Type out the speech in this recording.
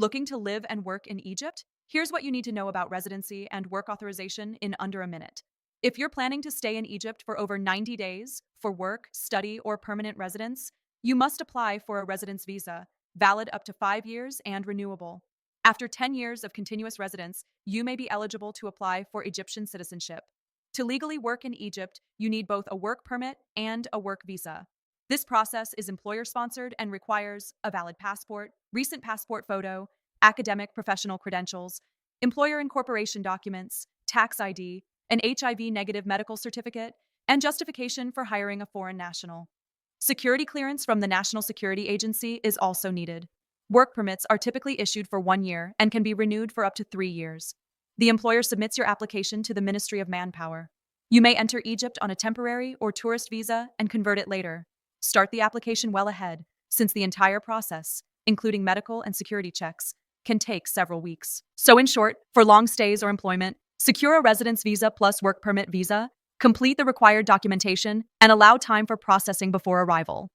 Looking to live and work in Egypt? Here's what you need to know about residency and work authorization in under a minute. If you're planning to stay in Egypt for over 90 days for work, study, or permanent residence, you must apply for a residence visa, valid up to 5 years and renewable. After 10 years of continuous residence, you may be eligible to apply for Egyptian citizenship. To legally work in Egypt, you need both a work permit and a work visa. This process is employer-sponsored and requires a valid passport, recent passport photo, academic professional credentials, employer incorporation documents, tax ID, an HIV-negative medical certificate, and justification for hiring a foreign national. Security clearance from the National Security Agency is also needed. Work permits are typically issued for 1 year and can be renewed for up to 3 years. The employer submits your application to the Ministry of Manpower. You may enter Egypt on a temporary or tourist visa and convert it later. Start the application well ahead, since the entire process, including medical and security checks, can take several weeks. So in short, for long stays or employment, secure a residence visa plus work permit visa, complete the required documentation, and allow time for processing before arrival.